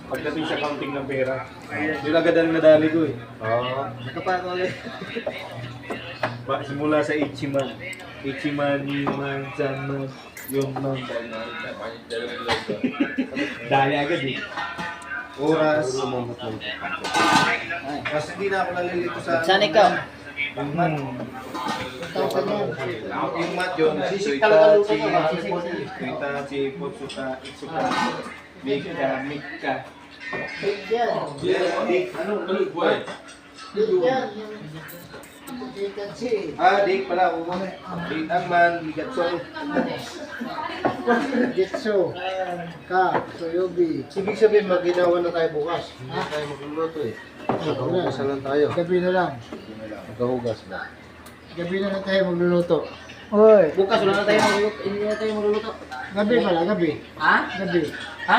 Pagdating sa counting ng pera, yun agad ang nadali ko eh. Oo. Nakapako ulit. Simula sa Ichiman. Ichiman, Yuman, Sanman, Yunman. Dali agad eh. Oras. Mas hindi na ako nalilito sa... Saan ikaw? Yung mat. Yung mat yun. Suita, chipot, suka, mika. Ano? Dik pala. Dik Angman, Bigatso. Getso, ka, soyobi. Ibig sabihin, maginawa na tayo bukas. Hindi tayo magluluto eh. Maghuhugas lang tayo. Gabi na lang. Maghuhugas na. Gabi na lang tayo magluluto. Bukas wala na tayo magluluto. Hindi na tayo magluluto. Gabi pala, gabi. Ha? Gabi. Ha?